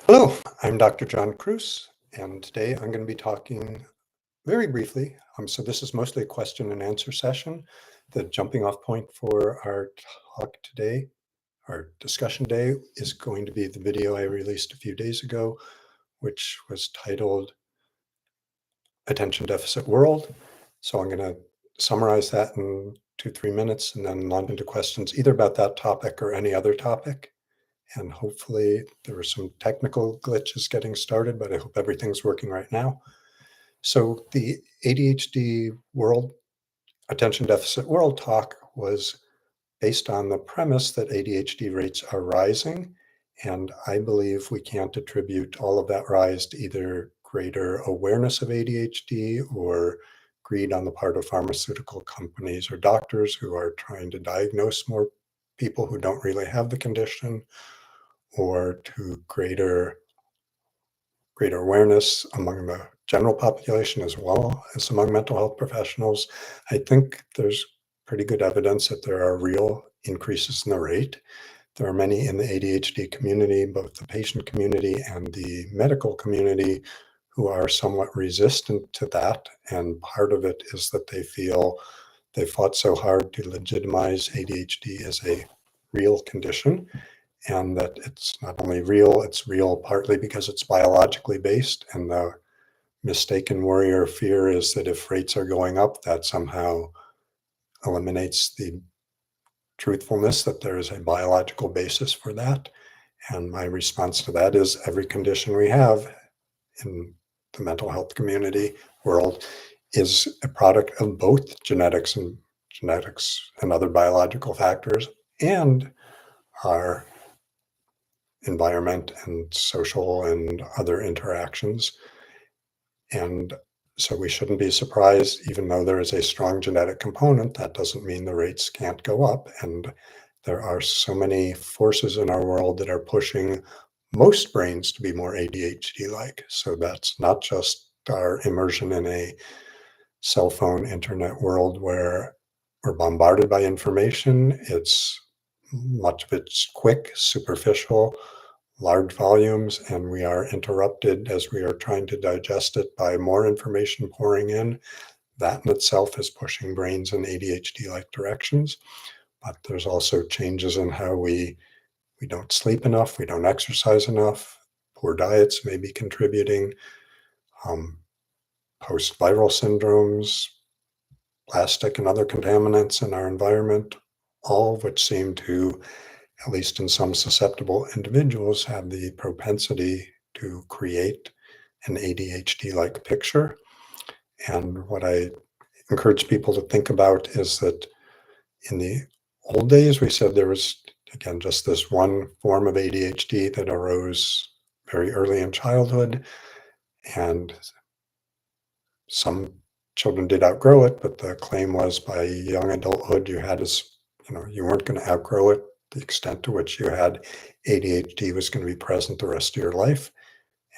Hello, I'm Dr. John Cruz, and today I'm going to be talking very briefly. So this is mostly a question and answer session. The jumping off point for our talk today, our discussion day, is going to be the video I released a few days ago, which was titled Attention Deficit World. So I'm going to summarize that in 2-3 minutes and then launch into questions either about that topic or any other topic. And hopefully there were some technical glitches getting started, but I hope everything's working right now. So the ADHD world, attention deficit world talk was based on the premise that ADHD rates are rising. And I believe we can't attribute all of that rise to either greater awareness of ADHD or greed on the part of pharmaceutical companies or doctors who are trying to diagnose more people who don't really have the condition, or to greater awareness among the general population as well as among mental health professionals. I think there's pretty good evidence that there are real increases in the rate. There are many in the ADHD community, both the patient community and the medical community, who are somewhat resistant to that. And part of it is that they feel they fought so hard to legitimize ADHD as a real condition, and that it's not only real, it's real partly because it's biologically based. And the mistaken worry or fear is that if rates are going up, that somehow eliminates the truthfulness that there is a biological basis for that. And my response to that is every condition we have in the mental health community world is a product of both genetics and other biological factors, and our environment and social and other interactions. And so we shouldn't be surprised, even though there is a strong genetic component, that doesn't mean the rates can't go up. And there are so many forces in our world that are pushing most brains to be more ADHD-like. So that's not just our immersion in a cell phone internet world where we're bombarded by information. It's much of it's quick, superficial, large volumes, and we are interrupted as we are trying to digest it by more information pouring in. That in itself is pushing brains in ADHD-like directions. But there's also changes in how we don't sleep enough, we don't exercise enough, poor diets may be contributing, post-viral syndromes, plastic and other contaminants in our environment, all of which seem to, at least in some susceptible individuals, have the propensity to create an ADHD-like picture. And what I encourage people to think about is that in the old days, we said there was, again, just this one form of ADHD that arose very early in childhood, and some children did outgrow it, but the claim was by young adulthood, you weren't going to outgrow it. The extent to which you had ADHD was going to be present the rest of your life.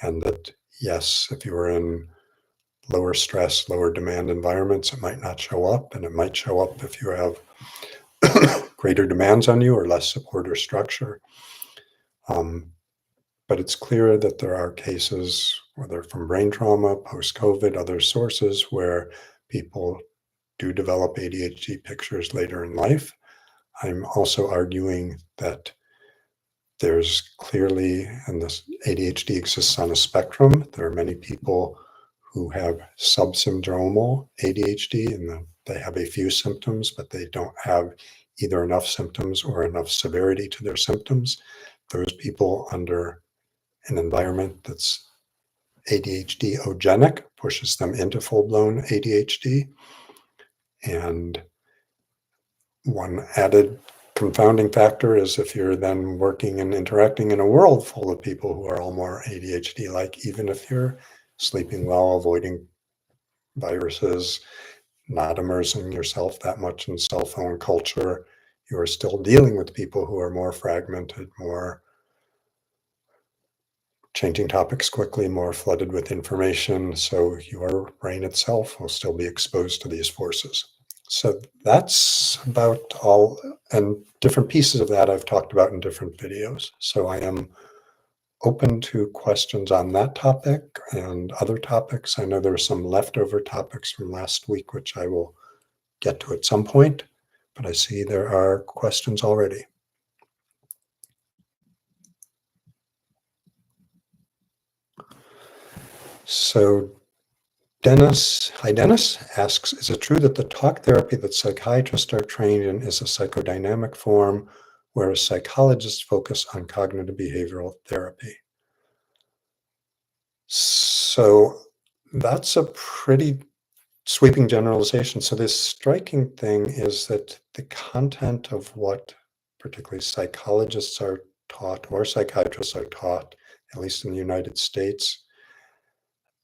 And that, yes, if you were in lower stress, lower demand environments, it might not show up. And it might show up if you have greater demands on you or less support or structure. But it's clear that there are cases, whether from brain trauma, post-COVID, other sources, where people do develop ADHD pictures later in life. I'm also arguing that there's clearly, and this ADHD exists on a spectrum. There are many people who have subsyndromal ADHD, and they have a few symptoms, but they don't have either enough symptoms or enough severity to their symptoms. Those people under an environment that's ADHD-ogenic pushes them into full-blown ADHD. And one added confounding factor is if you're then working and interacting in a world full of people who are all more ADHD-like, even if you're sleeping well, avoiding viruses, not immersing yourself that much in cell phone culture, you are still dealing with people who are more fragmented, more changing topics quickly, more flooded with information. So your brain itself will still be exposed to these forces. So that's about all, and different pieces of that I've talked about in different videos. So I am open to questions on that topic and other topics. I know there are some leftover topics from last week, which I will get to at some point, but I see there are questions already. So hi Dennis, asks, is it true that the talk therapy that psychiatrists are trained in is a psychodynamic form, whereas psychologists focus on cognitive behavioral therapy? So that's a pretty sweeping generalization. So this striking thing is that the content of what particularly psychologists are taught or psychiatrists are taught, at least in the United States,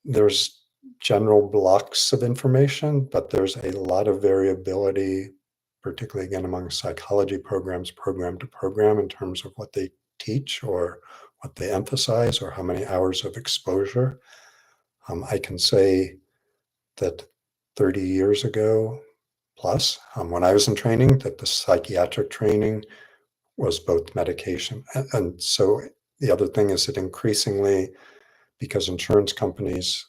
there's general blocks of information, but there's a lot of variability, particularly again among psychology programs, program to program, in terms of what they teach or what they emphasize or how many hours of exposure. I can say that 30 years ago plus, when I was in training, that the psychiatric training was both medication. And so the other thing is that increasingly, because insurance companies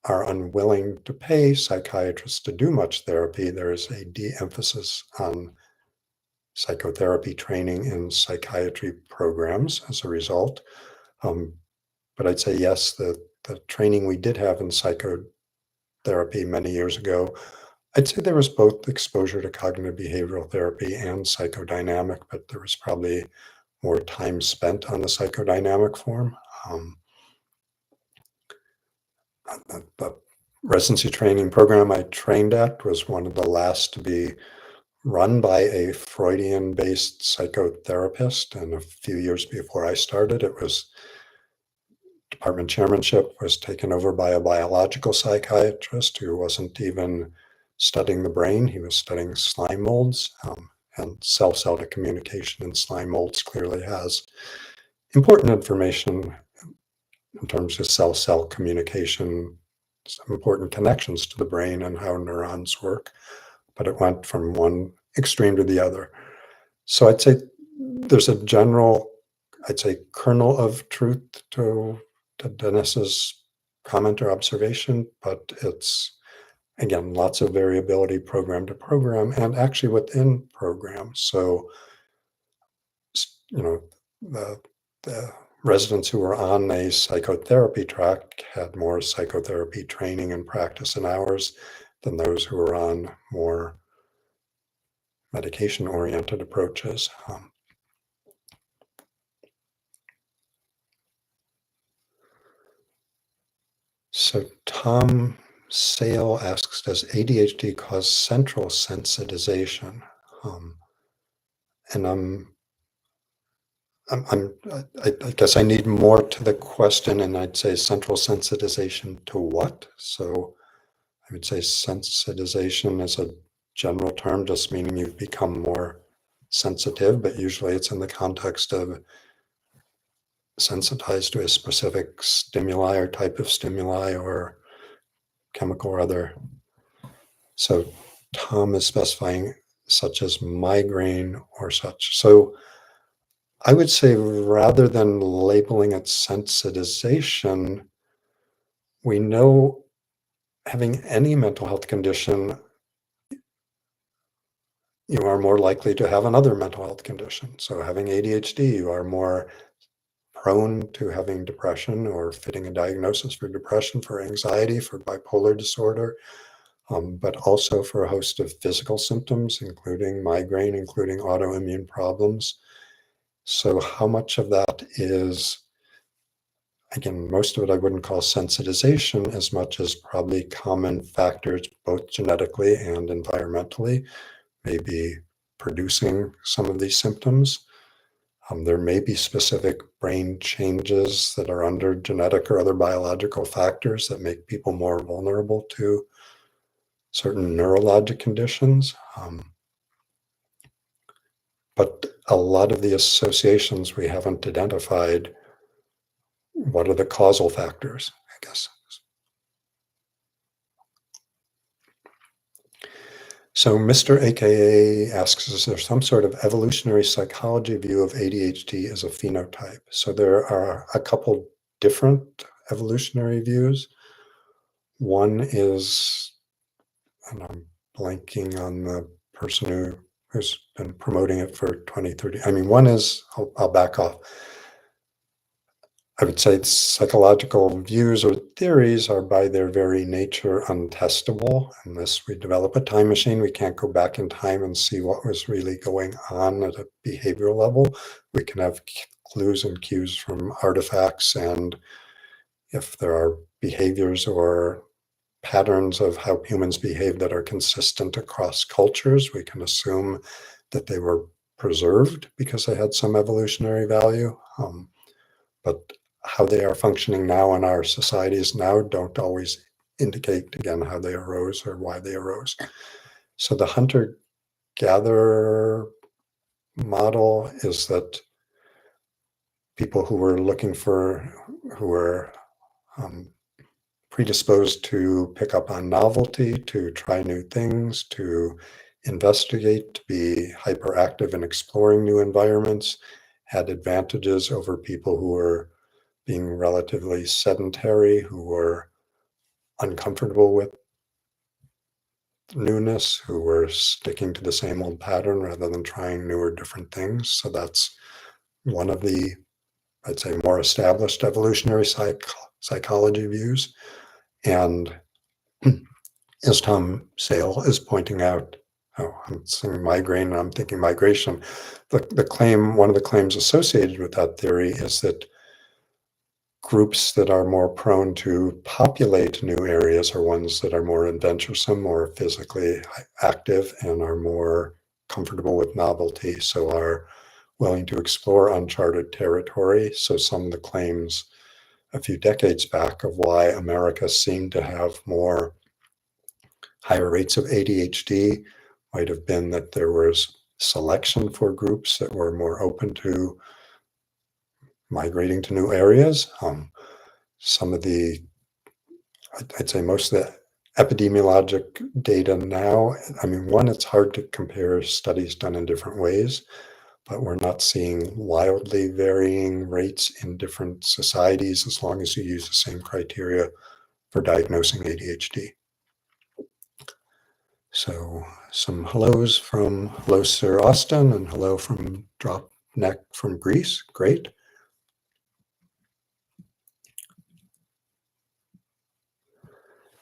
are unwilling to pay psychiatrists to do much therapy, there is a de-emphasis on psychotherapy training in psychiatry programs as a result. But I'd say yes, the training we did have in psychotherapy many years ago, I'd say there was both exposure to cognitive behavioral therapy and psychodynamic, but there was probably more time spent on the psychodynamic form. The residency training program I trained at was one of the last to be run by a Freudian-based psychotherapist. And a few years before I started, it was department chairmanship was taken over by a biological psychiatrist who wasn't even studying the brain. He was studying slime molds, and cell-cell to communication in slime molds clearly has important information in terms of cell-cell communication, some important connections to the brain and how neurons work, but it went from one extreme to the other. So I'd say there's a general, I'd say, kernel of truth to Dennis's comment or observation, but it's, again, lots of variability program to program and actually within programs. So, the residents who were on a psychotherapy track had more psychotherapy training and practice and hours than those who were on more medication-oriented approaches. So Tom Sale asks, does ADHD cause central sensitization? And I guess I need more to the question, and I'd say central sensitization to what? So I would say sensitization is a general term, just meaning you've become more sensitive, but usually it's in the context of sensitized to a specific stimuli or type of stimuli or chemical or other. So Tom is specifying such as migraine or such. So I would say rather than labeling it sensitization, we know having any mental health condition, you are more likely to have another mental health condition. So having ADHD, you are more prone to having depression or fitting a diagnosis for depression, for anxiety, for bipolar disorder, but also for a host of physical symptoms, including migraine, including autoimmune problems. So how much of that is, again, most of it I wouldn't call sensitization as much as probably common factors, both genetically and environmentally, may be producing some of these symptoms. There may be specific brain changes that are under genetic or other biological factors that make people more vulnerable to certain neurologic conditions. But a lot of the associations we haven't identified. What are the causal factors, I guess? So Mr. AKA asks, is there some sort of evolutionary psychology view of ADHD as a phenotype? So there are a couple different evolutionary views. One is, and I'm blanking on the person who's been promoting it for 20, 30. I mean, one is, I'll back off. I would say psychological views or theories are by their very nature untestable. Unless we develop a time machine, we can't go back in time and see what was really going on at a behavioral level. We can have clues and cues from artifacts, and if there are behaviors or patterns of how humans behave that are consistent across cultures, we can assume that they were preserved because they had some evolutionary value. But how they are functioning now in our societies now don't always indicate, again, how they arose or why they arose. So the hunter-gatherer model is that people who were who were predisposed to pick up on novelty, to try new things, to investigate, to be hyperactive in exploring new environments, had advantages over people who were being relatively sedentary, who were uncomfortable with newness, who were sticking to the same old pattern rather than trying new or different things. So that's one of the, I'd say, more established evolutionary psychology views. And as Tom Sale is pointing out, I'm saying migraine and I'm thinking migration. The claim, one of the claims associated with that theory is that groups that are more prone to populate new areas are ones that are more adventuresome, more physically active, and are more comfortable with novelty, so are willing to explore uncharted territory. So some of the claims a few decades back of why America seemed to have more higher rates of ADHD might have been that there was selection for groups that were more open to migrating to new areas. Some of the, I'd say most of the epidemiologic data now, I mean, one, it's hard to compare studies done in different ways, but we're not seeing wildly varying rates in different societies as long as you use the same criteria for diagnosing ADHD. So some hellos from hello Sir Austin, and hello from Drop Neck from Greece. Great.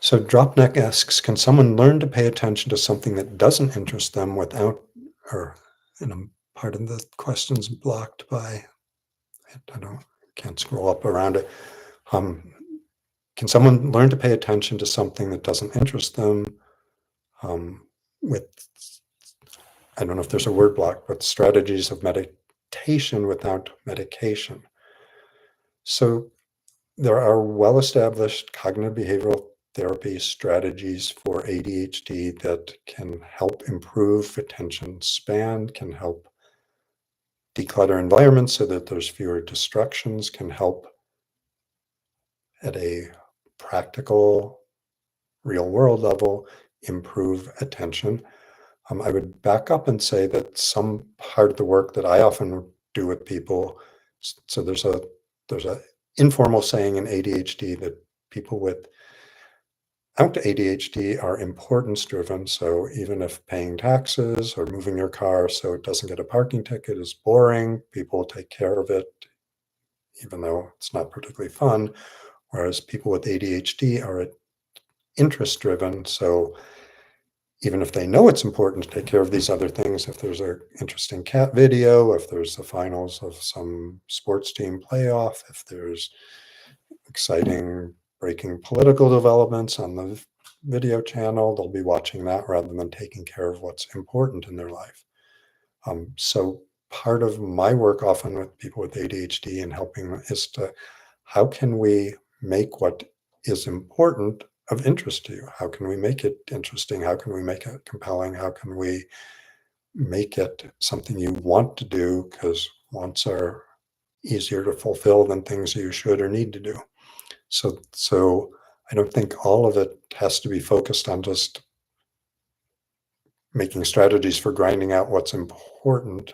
So Dropneck asks, can someone learn to pay attention to something that doesn't interest them without, or part of the question's blocked by, can't scroll up around it. Can someone learn to pay attention to something that doesn't interest them with, I don't know if there's a word block, but strategies of meditation without medication? So there are well-established cognitive behavioral therapy strategies for ADHD that can help improve attention span, can help declutter environments so that there's fewer distractions, can help at a practical, real-world level improve attention. I would back up and say that some part of the work that I often do with people, so there's a informal saying in ADHD that people with ADHD are importance driven. So even if paying taxes or moving your car so it doesn't get a parking ticket is boring, people will take care of it, even though it's not particularly fun. Whereas people with ADHD are interest driven. So even if they know it's important to take care of these other things, if there's an interesting cat video, if there's the finals of some sports team playoff, if there's exciting breaking political developments on the video channel, they'll be watching that rather than taking care of what's important in their life. So part of my work often with people with ADHD and helping is to, how can we make what is important of interest to you? How can we make it interesting? How can we make it compelling? How can we make it something you want to do? Because wants are easier to fulfill than things you should or need to do. So I don't think all of it has to be focused on just making strategies for grinding out what's important,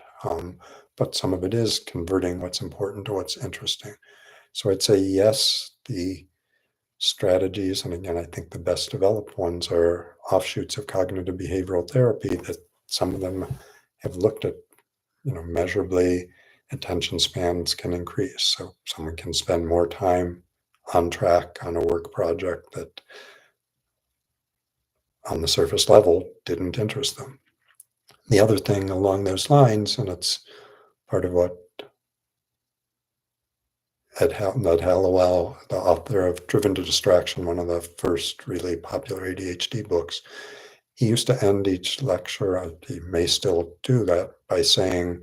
but some of it is converting what's important to what's interesting. So I'd say yes, the strategies, and again, I think the best developed ones are offshoots of cognitive behavioral therapy, that some of them have looked at, measurably attention spans can increase. So someone can spend more time on track on a work project that on the surface level didn't interest them. The other thing along those lines, and it's part of what Ed Hallowell, the author of Driven to Distraction, one of the first really popular ADHD books, he used to end each lecture, he may still do that, by saying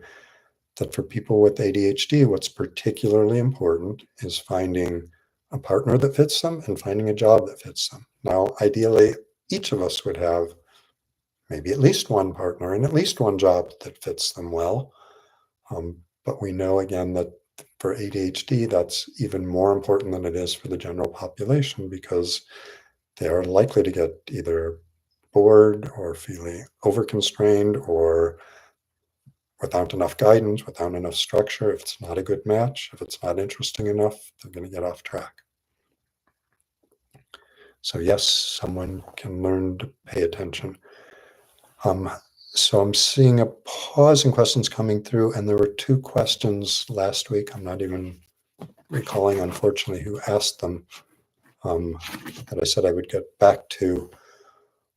that for people with ADHD, what's particularly important is finding a partner that fits them and finding a job that fits them. Now, ideally, each of us would have maybe at least one partner and at least one job that fits them well. But we know, again, that for ADHD, that's even more important than it is for the general population, because they are likely to get either bored or feeling overconstrained or without enough guidance, without enough structure. If it's not a good match, if it's not interesting enough, they're going to get off track. So yes, someone can learn to pay attention. So I'm seeing a pause in questions coming through, and there were two questions last week. I'm not even recalling, unfortunately, who asked them, that I said I would get back to.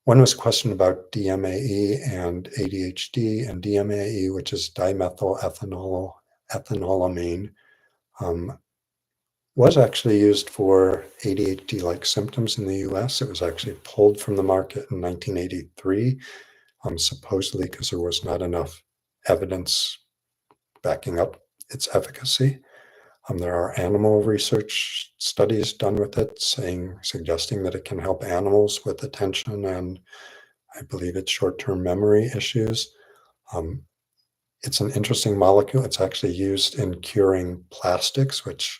One was a question about DMAE and ADHD, and DMAE, which is dimethylethanolamine, was actually used for ADHD-like symptoms in the US. It was actually pulled from the market in 1983, supposedly because there was not enough evidence backing up its efficacy. There are animal research studies done with it, suggesting that it can help animals with attention and I believe it's short-term memory issues. It's an interesting molecule. It's actually used in curing plastics, which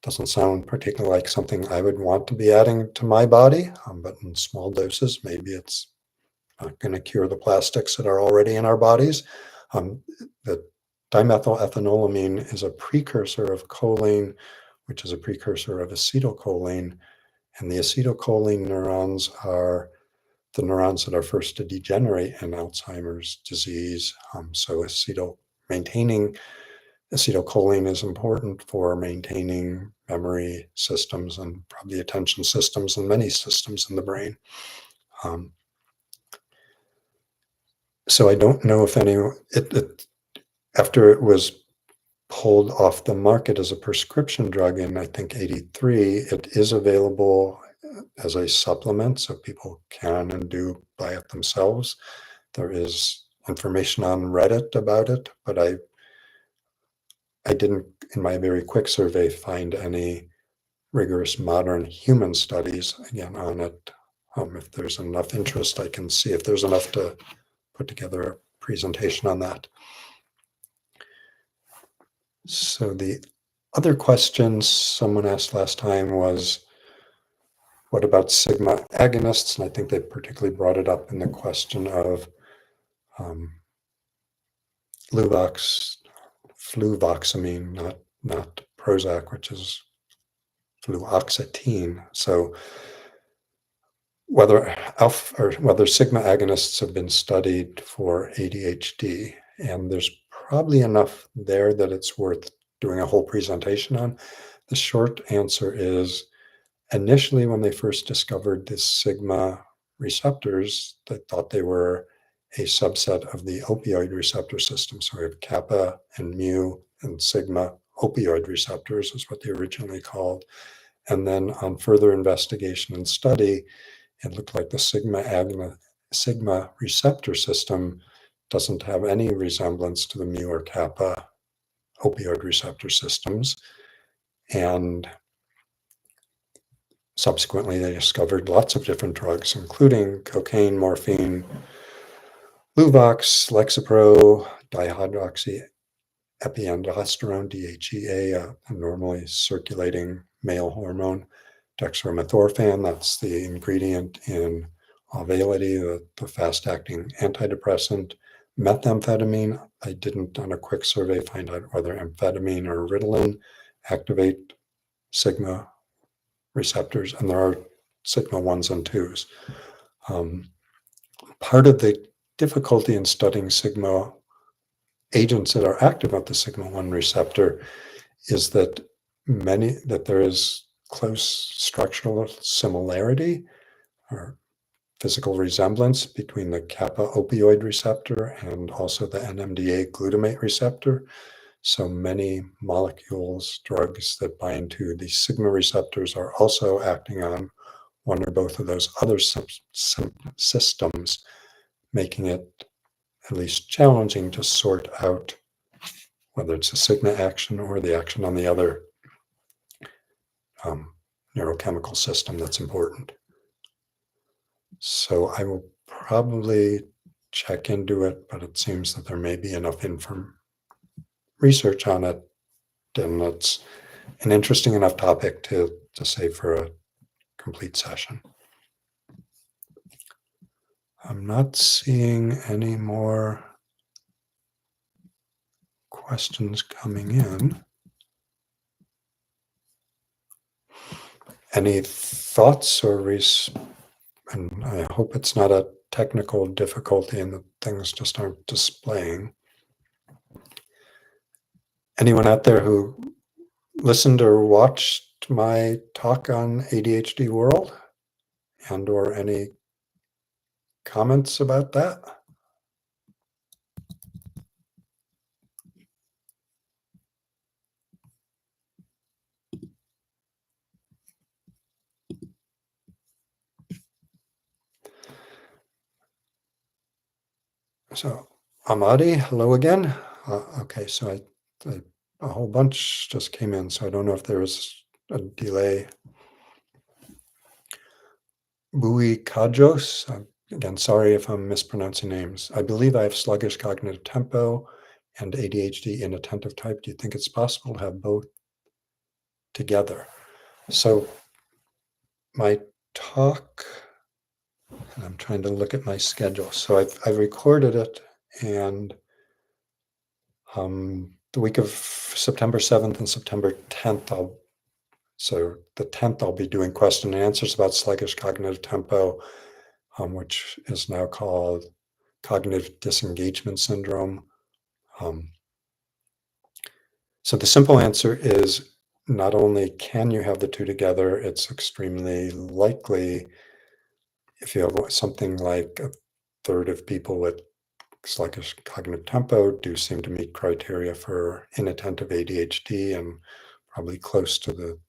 doesn't sound particularly like something I would want to be adding to my body, but in small doses, maybe it's not going to cure the plastics that are already in our bodies. The dimethylethanolamine is a precursor of choline, which is a precursor of acetylcholine. And the acetylcholine neurons are the neurons that are first to degenerate in Alzheimer's disease. So maintaining acetylcholine is important for maintaining memory systems and probably attention systems and many systems in the brain. So I don't know if after it was pulled off the market as a prescription drug in, I think, 83, it is available as a supplement, so people can and do buy it themselves. There is information on Reddit about it, but I didn't, in my very quick survey, find any rigorous modern human studies, again, on it. If there's enough interest, I can see if there's enough to put together a presentation on that. So the other question someone asked last time was, what about sigma agonists? And I think they particularly brought it up in the question of fluvoxamine, not Prozac, which is fluoxetine. So whether sigma agonists have been studied for ADHD, and there's probably enough there that it's worth doing a whole presentation on. The short answer is, initially, when they first discovered the sigma receptors, they thought they were a subset of the opioid receptor system. So we have kappa and mu and sigma opioid receptors is what they originally called. And then on further investigation and study, it looked like the sigma receptor system doesn't have any resemblance to the mu or kappa opioid receptor systems. And subsequently, they discovered lots of different drugs, including cocaine, morphine, Luvox, Lexapro, dihydroxyepindosterone, DHEA, a normally circulating male hormone, dextromethorphan, that's the ingredient in Auvelity, the fast-acting antidepressant. Methamphetamine, I didn't, on a quick survey, find out whether amphetamine or Ritalin activate sigma receptors, and there are sigma 1s and 2s. Part of the difficulty in studying sigma agents that are active at the sigma 1 receptor is that there is close structural similarity or physical resemblance between the kappa opioid receptor and also the NMDA glutamate receptor. So many molecules, drugs that bind to the sigma receptors are also acting on one or both of those other systems, making it at least challenging to sort out whether it's a sigma action or the action on the other neurochemical system that's important. So I will probably check into it, but it seems that there may be enough research on it, and it's an interesting enough topic to save for a complete session. I'm not seeing any more questions coming in. Any thoughts and I hope it's not a technical difficulty and that things just aren't displaying. Anyone out there who listened or watched my talk on ADHD World or any comments about that? So Amadi, hello again. Okay, so a whole bunch just came in, so I don't know if there was a delay. Bui Kajos, again, sorry if I'm mispronouncing names. I believe I have sluggish cognitive tempo and ADHD inattentive type. Do you think it's possible to have both together? So my talk, and I'm trying to look at my schedule. So I've recorded it, and the week of September 7th and September 10th, so the 10th, I'll be doing question and answers about sluggish cognitive tempo, which is now called cognitive disengagement syndrome. So the simple answer is not only can you have the two together, it's extremely likely if you have something like a third of people with sluggish cognitive tempo do seem to meet criteria for inattentive ADHD, and probably close to the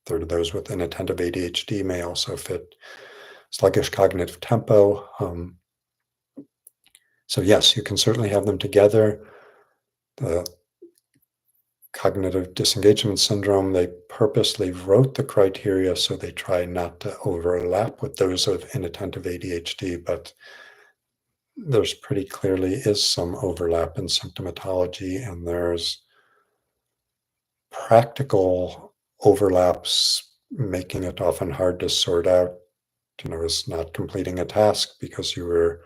third of those with inattentive ADHD may also fit sluggish cognitive tempo. So yes, you can certainly have them together. The cognitive disengagement syndrome, they purposely wrote the criteria so they try not to overlap with those of inattentive ADHD, but there's pretty clearly is some overlap in symptomatology, and there's practical overlaps, making it often hard to sort out, is not completing a task because you were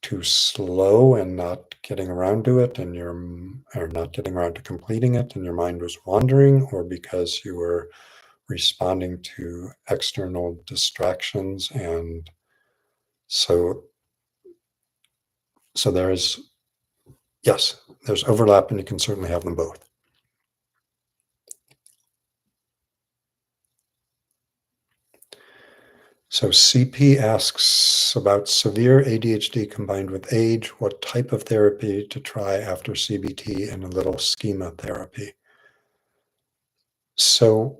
too slow and not getting around to it, or not getting around to completing it, and your mind was wandering, or because you were responding to external distractions. And so there's overlap, and you can certainly have them both. So CP asks about severe ADHD combined with age, what type of therapy to try after CBT and a little schema therapy. So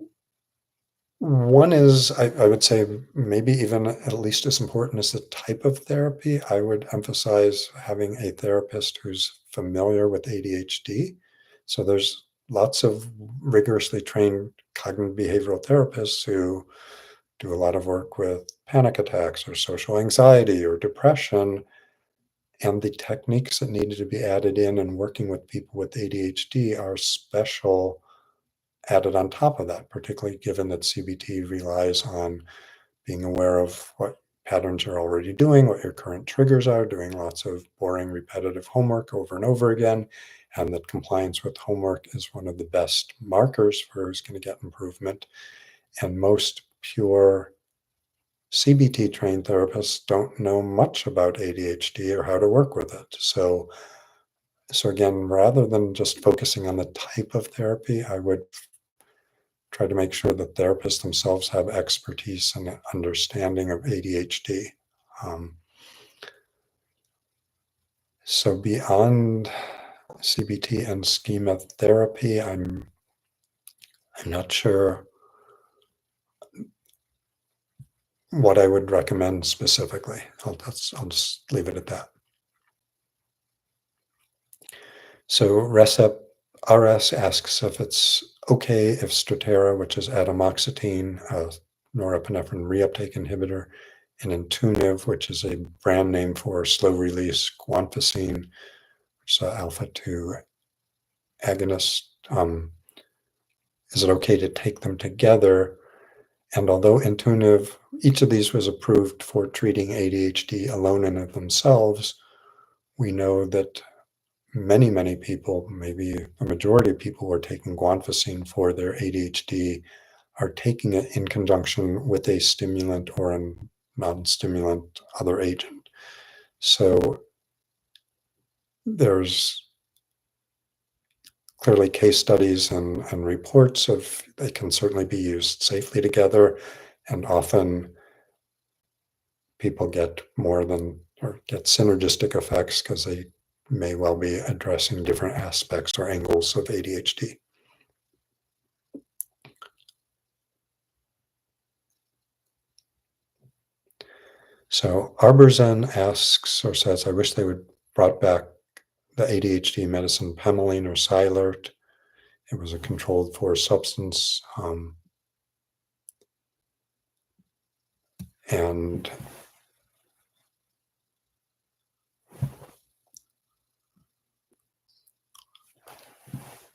one is, I would say, maybe even at least as important as the type of therapy. I would emphasize having a therapist who's familiar with ADHD. So there's lots of rigorously trained cognitive behavioral therapists who do a lot of work with panic attacks or social anxiety or depression, and the techniques that needed to be added in and working with people with ADHD are special added on top of that, particularly given that CBT relies on being aware of what patterns you're already doing, what your current triggers are, doing lots of boring, repetitive homework over and over again, and that compliance with homework is one of the best markers for who's going to get improvement. And most pure CBT trained therapists don't know much about ADHD or how to work with it. So again, rather than just focusing on the type of therapy, I would try to make sure that therapists themselves have expertise and understanding of ADHD. So beyond CBT and schema therapy, I'm not sure what I would recommend specifically. I'll just leave it at that. So RS asks if it's okay if Strattera, which is atomoxetine, a norepinephrine reuptake inhibitor, and Intuniv, which is a brand name for slow-release guanfacine, which is an alpha-2 agonist. Is it okay to take them together? And although Intuniv, each of these was approved for treating ADHD alone in of themselves, we know that many people, maybe a majority of people who are taking guanfacine for their ADHD are taking it in conjunction with a stimulant or a non-stimulant other agent. So there's clearly case studies and reports of they can certainly be used safely together, and often people get more than or get synergistic effects because they may well be addressing different aspects or angles of ADHD. So Arborzen asks or says, I wish they would brought back the ADHD medicine Pemeline or Cylert. It was a controlled for substance. And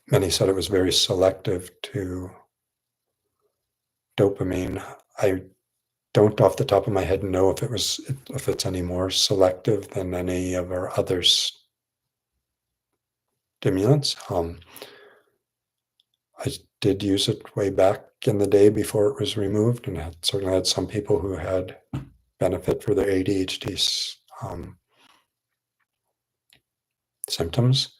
many said it was very selective to dopamine. I don't off the top of my head know if it's any more selective than any of our other stimulants. I did use it way back in the day before it was removed, and certainly had some people who had benefit for their ADHD symptoms.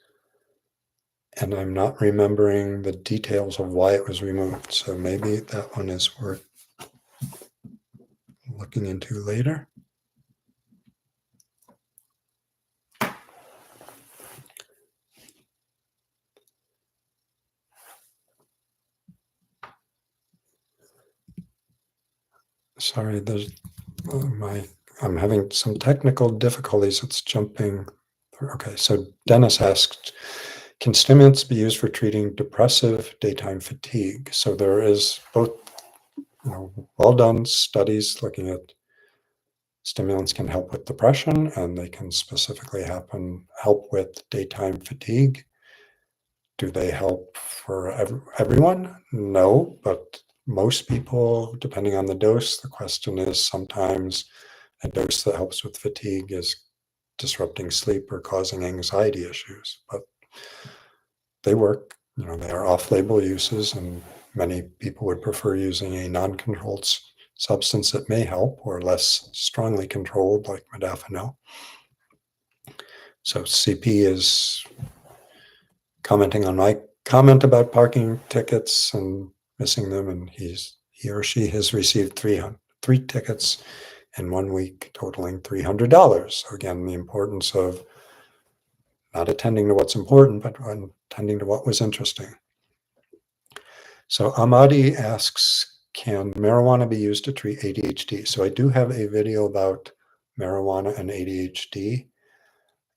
And I'm not remembering the details of why it was removed. So maybe that one is worth looking into later. Sorry, I'm having some technical difficulties. It's jumping. Okay, so Dennis asked, can stimulants be used for treating depressive daytime fatigue? So there is both, well done studies looking at stimulants can help with depression, and they can specifically help with daytime fatigue. Do they help for everyone? No, but most people, depending on the dose, the question is sometimes a dose that helps with fatigue is disrupting sleep or causing anxiety issues. But they work, they are off-label uses, and many people would prefer using a non-controlled substance that may help or less strongly controlled like modafinil. So CP is commenting on my comment about parking tickets and missing them, and he or she has received three tickets in 1 week totaling $300. So again, the importance of not attending to what's important, but attending to what was interesting. So Amadi asks, can marijuana be used to treat ADHD? So I do have a video about marijuana and ADHD,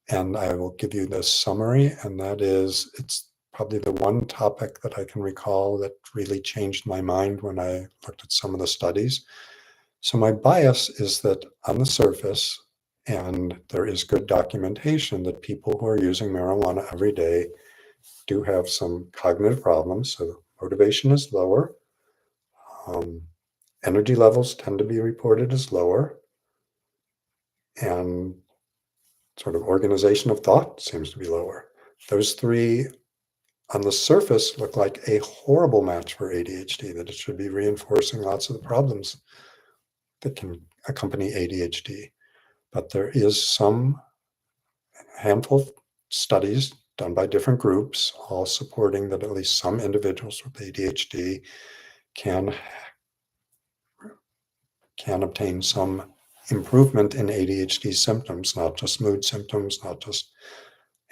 and I will give you the summary, and that is, it's probably the one topic that I can recall that really changed my mind when I looked at some of the studies. So my bias is that on the surface, and there is good documentation that people who are using marijuana every day do have some cognitive problems. So motivation is lower. energy levels tend to be reported as lower, and sort of organization of thought seems to be lower. Those three on the surface look like a horrible match for ADHD, that it should be reinforcing lots of the problems that can accompany ADHD. But there is some handful of studies done by different groups, all supporting that at least some individuals with ADHD can obtain some improvement in ADHD symptoms, not just mood symptoms, not just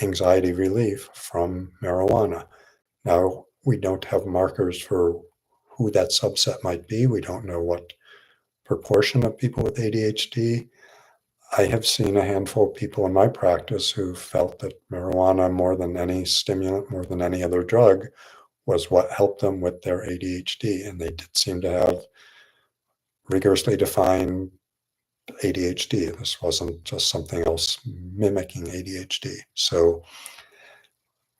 anxiety relief, from marijuana. Now, we don't have markers for who that subset might be. We don't know what proportion of people with ADHD. I have seen a handful of people in my practice who felt that marijuana, more than any stimulant, more than any other drug, was what helped them with their ADHD. And they did seem to have rigorously defined ADHD. This wasn't just something else mimicking ADHD. So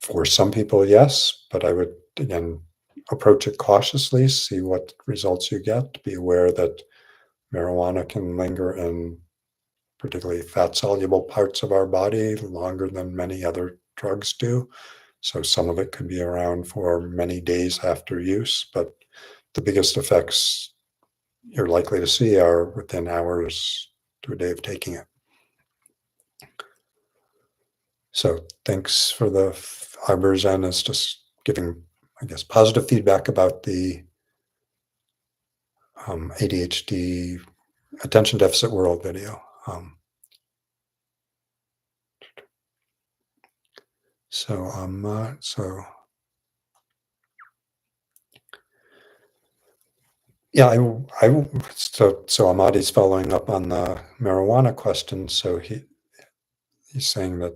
for some people, yes, but I would, again, approach it cautiously, see what results you get, be aware that marijuana can linger in particularly fat-soluble parts of our body longer than many other drugs do. So some of it could be around for many days after use, but the biggest effects you're likely to see are within hours to a day of taking it. So thanks for the Arbor Zen is just giving, I guess, positive feedback about the ADHD attention deficit world video. So yeah, so Ahmadi's following up on the marijuana question. So he's saying that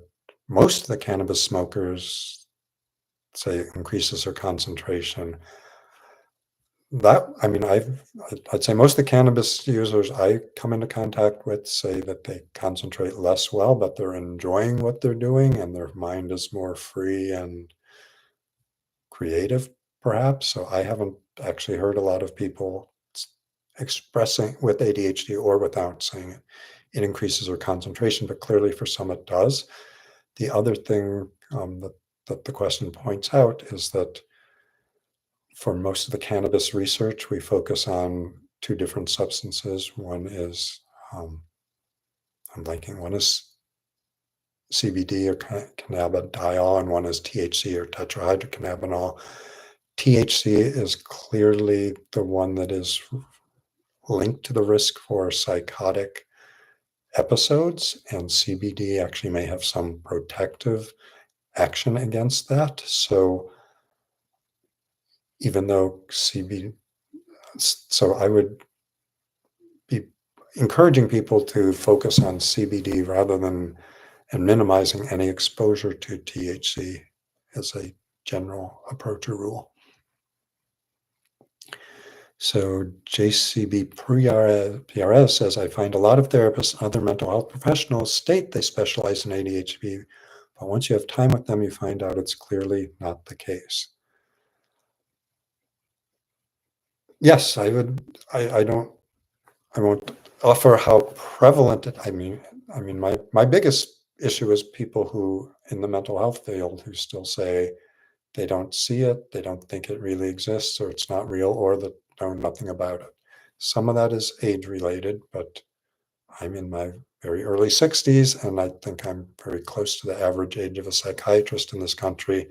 most of the cannabis smokers say it increases their concentration. That, I mean, I'd say most of the cannabis users I come into contact with say that they concentrate less well, but they're enjoying what they're doing and their mind is more free and creative, perhaps. So I haven't actually heard a lot of people expressing with ADHD or without saying it increases their concentration, but clearly for some it does. The other thing that the question points out is that for most of the cannabis research, we focus on two different substances. One is, I'm blanking, one is CBD or cannabidiol, and one is THC or tetrahydrocannabinol. THC is clearly the one that is linked to the risk for psychotic episodes, and CBD actually may have some protective action against that. So even though so I would be encouraging people to focus on CBD rather than and minimizing any exposure to THC as a general approach or rule. So JCB PRS says, I find a lot of therapists and other mental health professionals state they specialize in ADHD, but once you have time with them, you find out it's clearly not the case. Yes, I won't offer how prevalent it, I mean, my biggest issue is people who in the mental health field who still say they don't see it, they don't think it really exists, or it's not real, or that know nothing about it. Some of that is age related, but I'm in my very early 60s, and I think I'm very close to the average age of a psychiatrist in this country.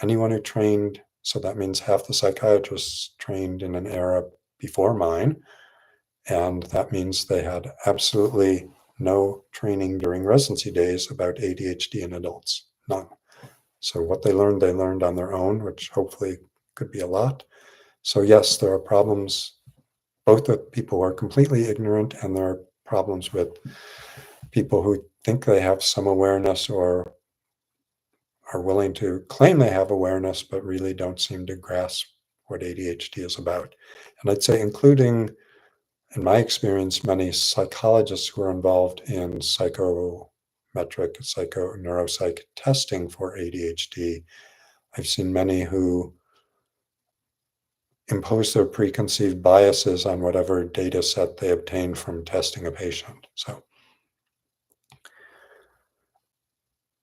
Anyone who trained, so that means half the psychiatrists trained in an era before mine, and that means they had absolutely no training during residency days about ADHD in adults, none. So what they learned on their own, which hopefully could be a lot. So yes, there are problems both with people who are completely ignorant, and there are problems with people who think they have some awareness or are willing to claim they have awareness, but really don't seem to grasp what ADHD is about. And I'd say, including, in my experience, many psychologists who are involved in psychometric, neuropsych testing for ADHD. I've seen many who impose their preconceived biases on whatever data set they obtain from testing a patient.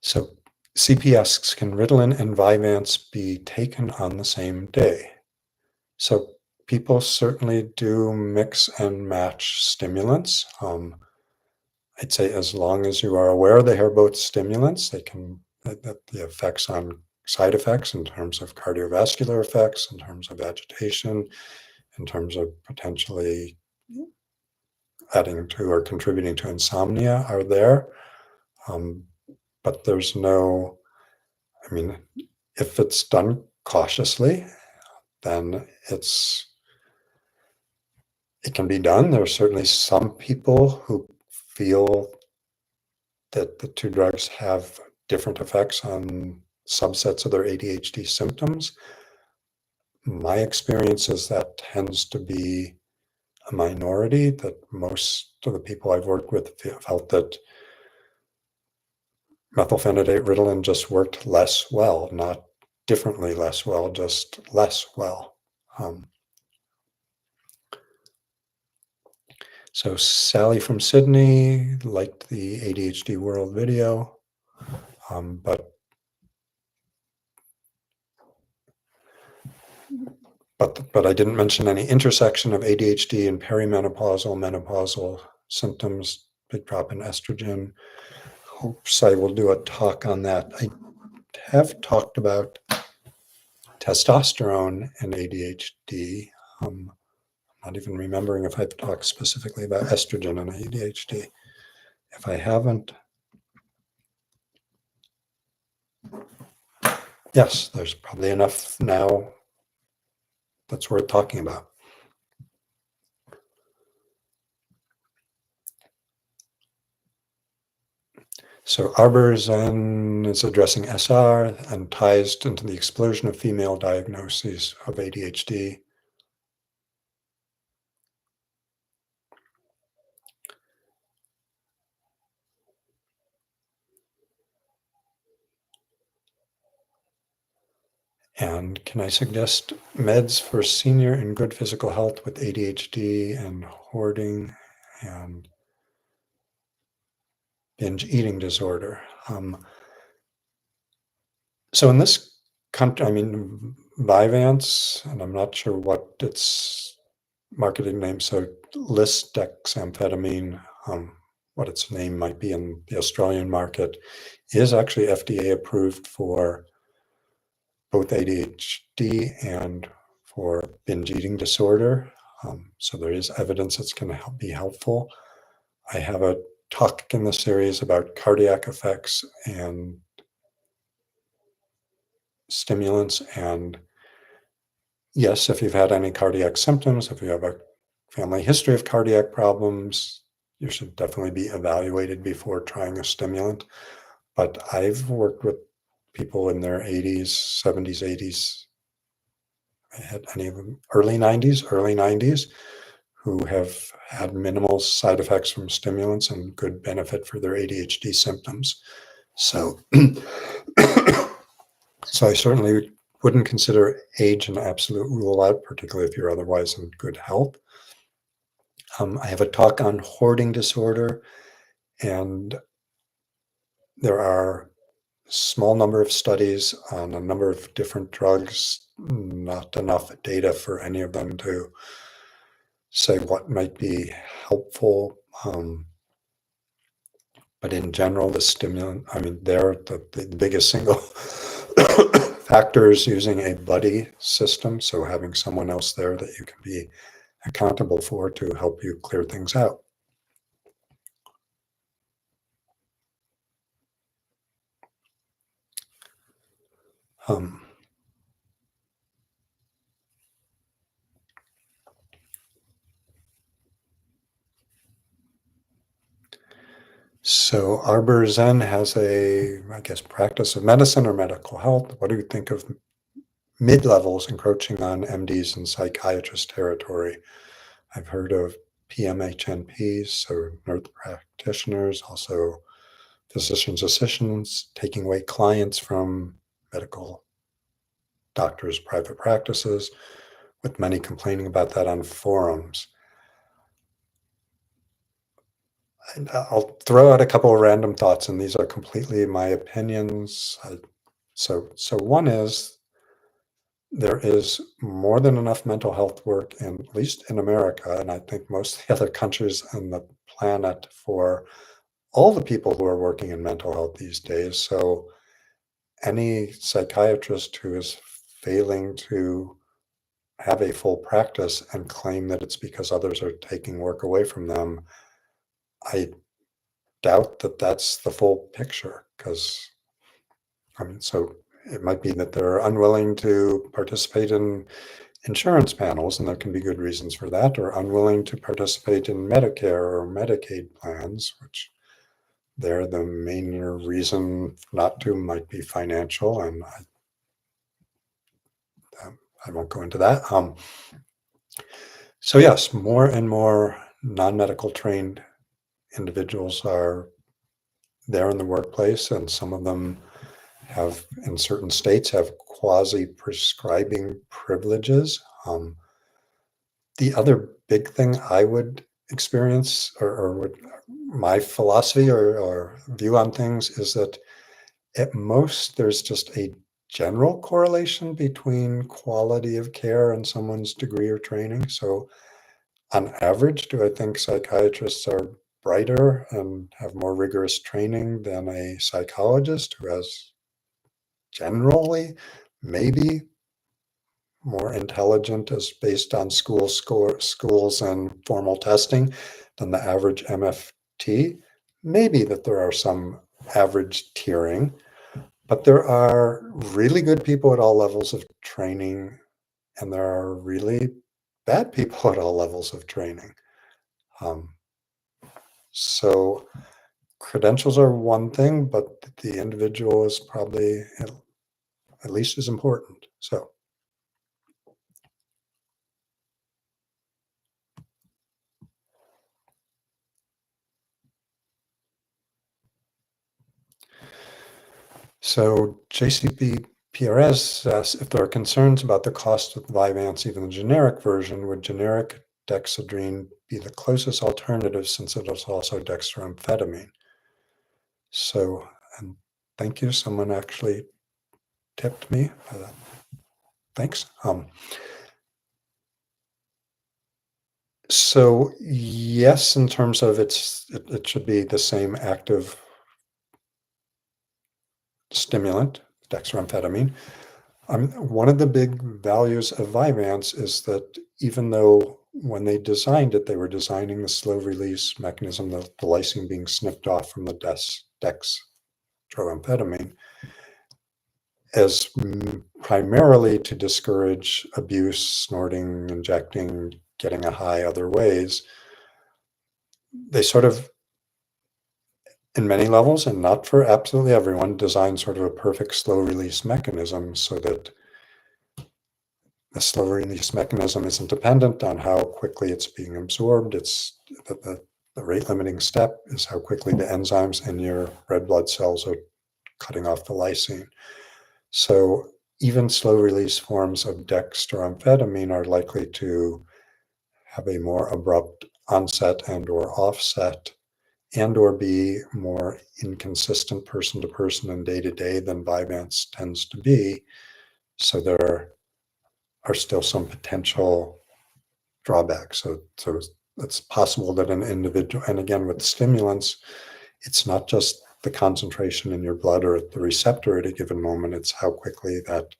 So CPS, can Ritalin and Vyvanse be taken on the same day? So people certainly do mix and match stimulants. I'd say as long as you are aware they are both stimulants, they can, that the effects on side effects in terms of cardiovascular effects, in terms of agitation, in terms of potentially adding to or contributing to insomnia are there. But there's no, I mean, if it's done cautiously, then it can be done. There are certainly some people who feel that the two drugs have different effects on subsets of their ADHD symptoms. My experience is that tends to be a minority, that most of the people I've worked with felt that methylphenidate Ritalin just worked less well, not differently less well, just less well. So Sally from Sydney liked the ADHD World video, but I didn't mention any intersection of ADHD and perimenopausal, menopausal symptoms, big drop in estrogen. Hopes I will do a talk on that. I have talked about testosterone and ADHD. I'm not even remembering if I've talked specifically about estrogen and ADHD. If I haven't, yes, there's probably enough now that's worth talking about. So Arborzen is addressing SR and ties into the explosion of female diagnoses of ADHD. And can I suggest meds for senior in good physical health with ADHD and hoarding and binge eating disorder? So in this country, I mean, Vyvanse, and I'm not sure what its marketing name, so lisdexamfetamine, what its name might be in the Australian market, is actually FDA approved for both ADHD and for binge eating disorder. So there is evidence it's going to be helpful. I have a talk in the series about cardiac effects and stimulants. And yes, if you've had any cardiac symptoms, if you have a family history of cardiac problems, you should definitely be evaluated before trying a stimulant. But I've worked with people in their 80s, 70s, 80s, I had any of them early 90s, who have had minimal side effects from stimulants and good benefit for their ADHD symptoms. So, so I certainly wouldn't consider age an absolute rule out, particularly if you're otherwise in good health. I have a talk on hoarding disorder, and there are a small number of studies on a number of different drugs, not enough data for any of them to say what might be helpful. But in general, the stimulant, I mean, they're the biggest single factor is using a buddy system. So having someone else there that you can be accountable for to help you clear things out. So Arborzen has a, I guess, practice of medicine or medical health. What do you think of mid-levels encroaching on MDs and psychiatrist territory? I've heard of PMHNPs, so nurse practitioners, also physicians' assistants, taking away clients from medical doctors' private practices with many complaining about that on forums. And I'll throw out a couple of random thoughts, and these are completely my opinions. So one is there is more than enough mental health work, at least in America, and I think most of the other countries on the planet, for all the people who are working in mental health these days. So any psychiatrist who is failing to have a full practice and claim that it's because others are taking work away from them, I doubt that that's the full picture. Because, I mean, so it might be that they're unwilling to participate in insurance panels, and there can be good reasons for that, or unwilling to participate in Medicare or Medicaid plans, which there the main reason not to might be financial, and I won't go into that. So yes, more and more non-medical trained individuals are there in the workplace, and some of them have, in certain states, have quasi-prescribing privileges. The other big thing I would experience, or would, my philosophy or view on things, is that at most there's just a general correlation between quality of care and someone's degree or training. So on average, do I think psychiatrists are brighter and have more rigorous training than a psychologist who has generally maybe more intelligent as based on schools and formal testing than the average MFT? Maybe that there are some average tiering, but there are really good people at all levels of training, and there are really bad people at all levels of training. Um, so credentials are one thing, but the individual is probably at least as important. So JCP PRS asks if there are concerns about the cost of Vyvanse, even the generic version. Would generic dexedrine be the closest alternative, since it is also dextroamphetamine? So, and thank you, someone actually tipped me. Thanks. So yes, in terms of it should be the same active stimulant, dextroamphetamine. One of the big values of Vyvanse is that even though when they designed it, they were designing the slow release mechanism, the lysine being snipped off from the dextroamphetamine, as primarily to discourage abuse, snorting, injecting, getting a high other ways. They sort of, in many levels, and not for absolutely everyone, design sort of a perfect slow release mechanism so that the slow release mechanism isn't dependent on how quickly it's being absorbed. It's the rate limiting step is how quickly the enzymes in your red blood cells are cutting off the lysine. So even slow release forms of dextroamphetamine are likely to have a more abrupt onset and or offset, and or be more inconsistent person to person and day to day than Vyvanse tends to be. So there are still some potential drawbacks. So it's possible that an individual, and again with stimulants, it's not just the concentration in your blood or at the receptor at a given moment, it's how quickly that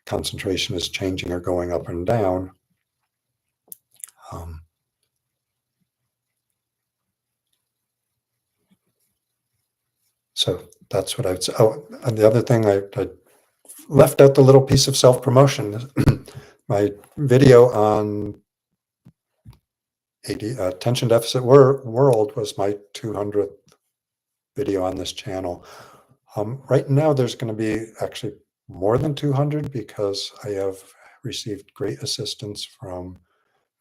concentration is changing or going up and down. So that's what I would say. Oh, and the other thing, I left out the little piece of self-promotion. My video on attention deficit world was my 200th video on this channel. Right now, there's going to be actually more than 200 because I have received great assistance from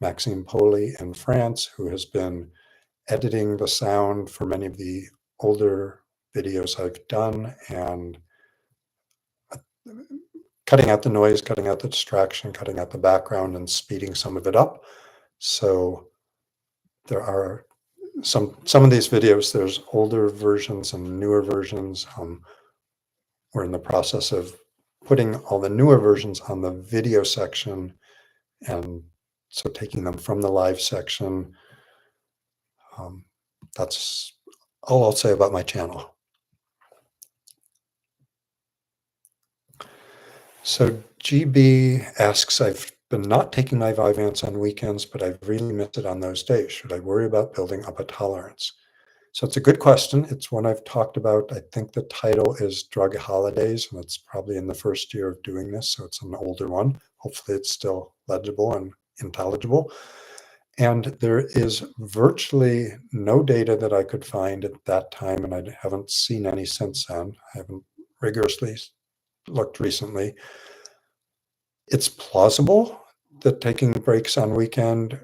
Maxime Poli in France, who has been editing the sound for many of the older videos I've done and cutting out the noise, cutting out the distraction, cutting out the background, and speeding some of it up. So there are some of these videos, there's older versions and newer versions. We're in the process of putting all the newer versions on the video section, and so taking them from the live section. That's all I'll say about my channel. So GB asks, I've been not taking my Vyvanse on weekends, but I've really missed it on those days. Should I worry about building up a tolerance? So it's a good question. It's one I've talked about. I think the title is Drug Holidays, and it's probably in the first year of doing this, so it's an older one. Hopefully it's still legible and intelligible. And there is virtually no data that I could find at that time, and I haven't seen any since then. I haven't rigorously looked recently. It's plausible that taking breaks on weekend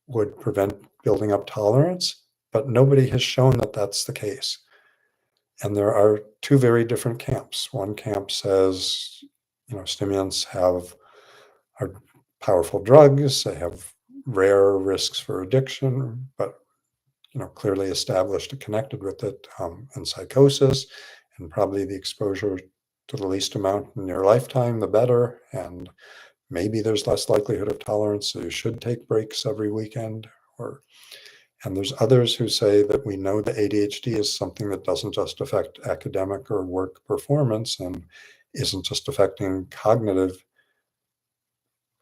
would prevent building up tolerance, but nobody has shown that that's the case. And there are two very different camps. One camp says, stimulants are powerful drugs. They have rare risks for addiction, but clearly established and connected with it, and psychosis, and probably the exposure to the least amount in your lifetime, the better. And maybe there's less likelihood of tolerance, so you should take breaks every weekend. And there's others who say that we know the ADHD is something that doesn't just affect academic or work performance and isn't just affecting cognitive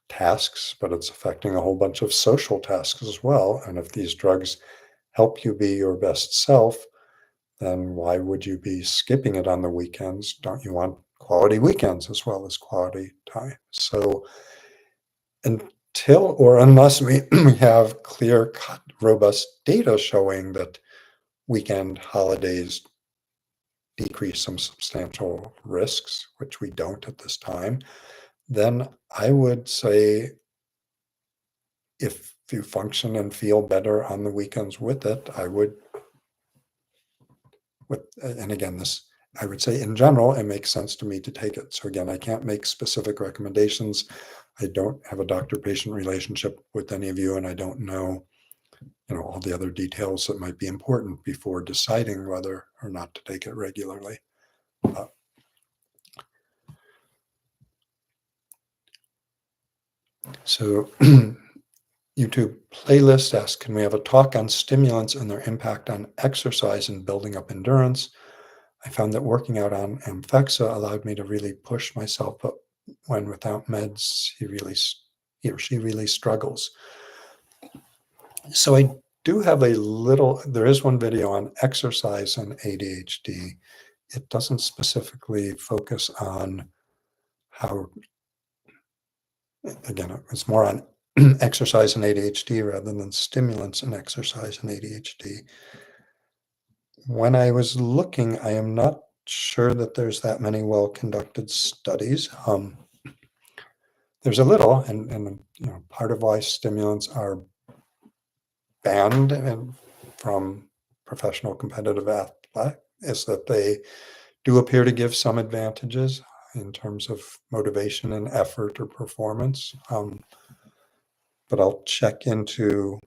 tasks, but it's affecting a whole bunch of social tasks as well. And if these drugs help you be your best self, then why would you be skipping it on the weekends? Don't you want quality weekends as well as quality time? So until or unless we have clear, robust data showing that weekend holidays decrease some substantial risks, which we don't at this time, then I would say if you function and feel better on the weekends with it, and again, I would say in general, it makes sense to me to take it. So again, I can't make specific recommendations. I don't have a doctor-patient relationship with any of you, and I don't know, all the other details that might be important before deciding whether or not to take it regularly. So YouTube playlist asks, can we have a talk on stimulants and their impact on exercise and building up endurance? I found that working out on Amphexxa allowed me to really push myself, but when without meds, he or she really struggles. So I do have there is one video on exercise and ADHD. It doesn't specifically focus on how, again, it's more on exercise and ADHD rather than stimulants and exercise and ADHD. When I was looking, I am not sure that there's that many well-conducted studies. There's a little, and part of why stimulants are banned from professional competitive athletics is that they do appear to give some advantages in terms of motivation and effort or performance. But I'll check into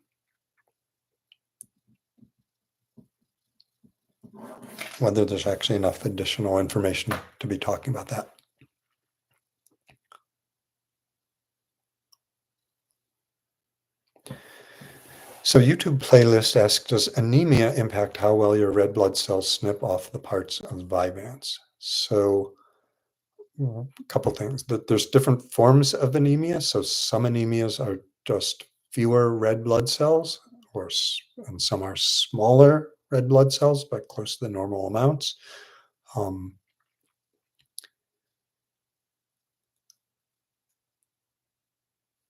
whether there's actually enough additional information to be talking about that. So YouTube playlist asks, does anemia impact how well your red blood cells snip off the parts of Vyvanse? So a couple things. There's different forms of anemia. So some anemias are just fewer red blood cells, and some are smaller red blood cells, but close to the normal amounts.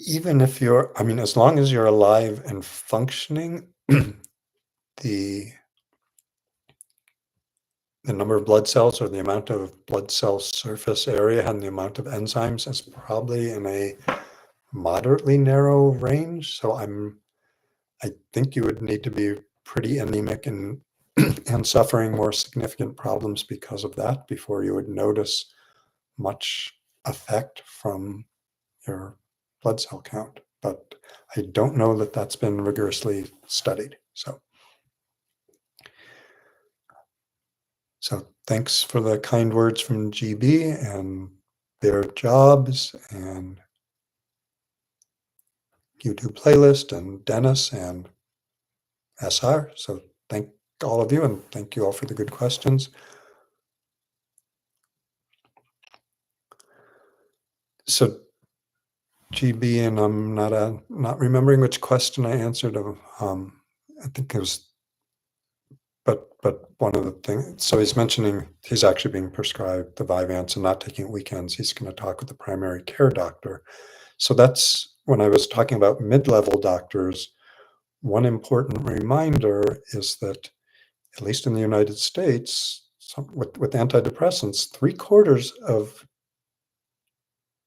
Even if as long as you're alive and functioning, the number of blood cells or the amount of blood cell surface area and the amount of enzymes is probably in a moderately narrow range. So I think you would need to be pretty anemic and suffering more significant problems because of that before you would notice much effect from your blood cell count, but I don't know that that's been rigorously studied. So thanks for the kind words from GB and their jobs and YouTube playlist and Dennis and SR. So thank all of you, and thank you all for the good questions. So GB, and I'm not remembering which question I answered. I think it was, but one of the things. So he's mentioning he's actually being prescribed the Vyvanse and not taking it weekends. He's going to talk with the primary care doctor. So that's when I was talking about mid-level doctors. One important reminder is that, at least in the United States, with antidepressants, 3/4 of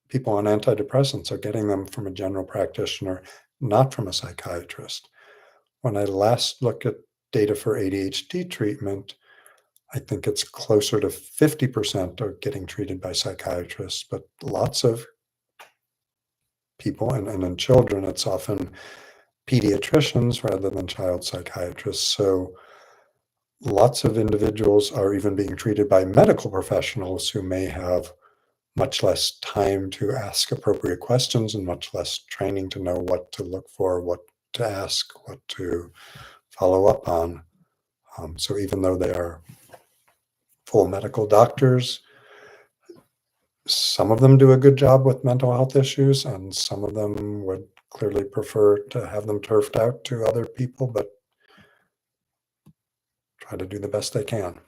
people on antidepressants are getting them from a general practitioner, not from a psychiatrist. When I last looked at data for ADHD treatment, I think it's closer to 50% are getting treated by psychiatrists, but lots of people, and in children, it's often pediatricians rather than child psychiatrists. So lots of individuals are even being treated by medical professionals who may have much less time to ask appropriate questions and much less training to know what to look for, what to ask, what to follow up on. So even though they are full medical doctors, some of them do a good job with mental health issues, and some of them would clearly prefer to have them turfed out to other people, but try to do the best they can.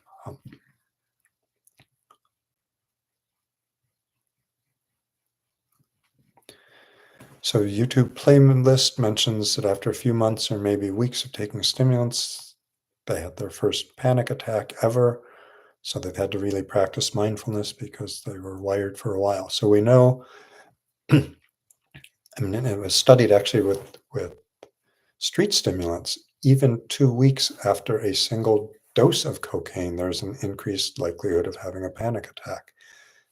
So YouTube playlist mentions that after a few months or maybe weeks of taking stimulants, they had their first panic attack ever. So they've had to really practice mindfulness because they were wired for a while. So we know, I mean, it was studied actually with street stimulants. Even 2 weeks after a single dose of cocaine, there's an increased likelihood of having a panic attack.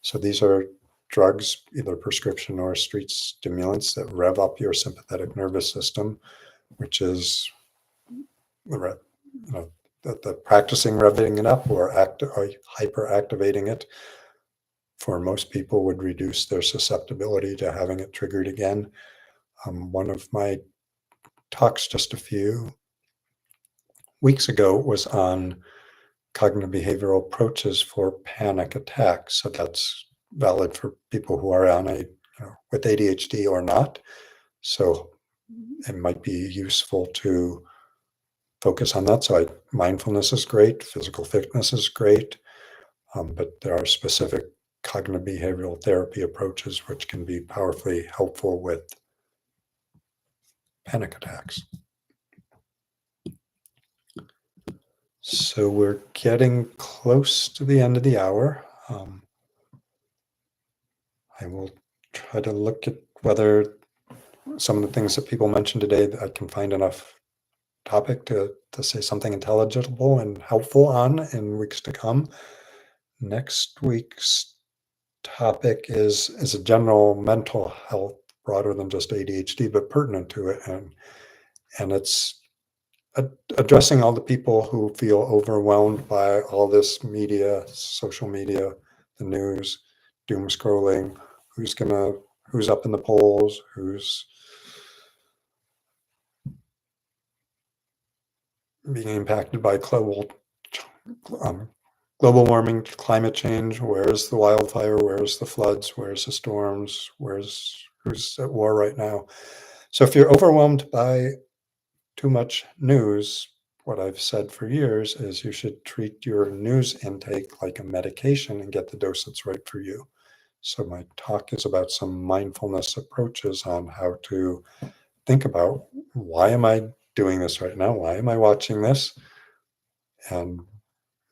So these are drugs, either prescription or street stimulants, that rev up your sympathetic nervous system, which is the practicing revving it up or hyperactivating it. For most people, would reduce their susceptibility to having it triggered again. One of my talks just a few weeks ago was on cognitive behavioral approaches for panic attacks. So that's valid for people who are on with ADHD or not. So it might be useful to focus on that. So mindfulness is great, physical fitness is great, but there are specific cognitive behavioral therapy approaches which can be powerfully helpful with panic attacks. So we're getting close to the end of the hour. I will try to look at whether some of the things that people mentioned today, that I can find enough topic to say something intelligible and helpful on in weeks to come. Next week's topic is a general mental health, broader than just ADHD, but pertinent to it, and it's addressing all the people who feel overwhelmed by all this media, social media, the news, doom scrolling, who's up in the polls, who's being impacted by global warming, climate change. Where's the wildfire? Where's the floods? Where's the storms? Who's at war right now? So if you're overwhelmed by too much news, what I've said for years is you should treat your news intake like a medication and get the dose that's right for you. So my talk is about some mindfulness approaches on how to think about, why am I doing this right now? Why am I watching this? And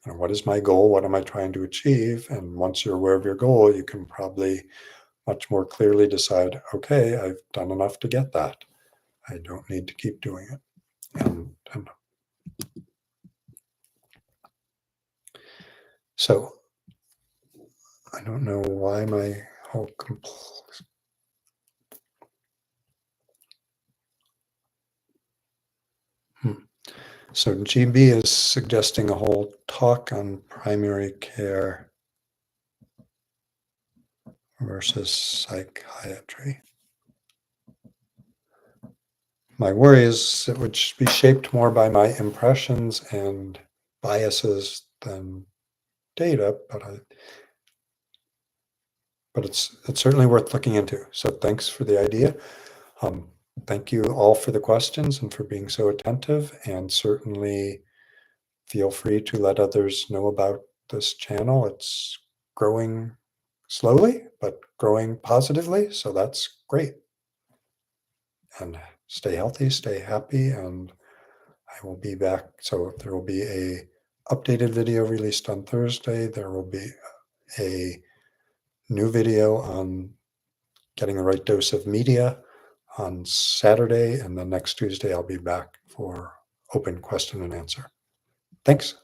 what is my goal? What am I trying to achieve? And once you're aware of your goal, you can probably much more clearly decide, okay, I've done enough to get that. I don't need to keep doing it. And so I don't know why my whole compl- hmm. So GB is suggesting a whole talk on primary care versus psychiatry. My worry is it would be shaped more by my impressions and biases than data, but it's certainly worth looking into. So thanks for the idea. Um, thank you all for the questions and for being so attentive, and certainly feel free to let others know about this channel. It's growing slowly, but growing positively. So that's great. And stay healthy, stay happy, and I will be back. So there will be a updated video released on Thursday. There will be a new video on getting the right dose of media on Saturday. And then next Tuesday, I'll be back for open question and answer. Thanks.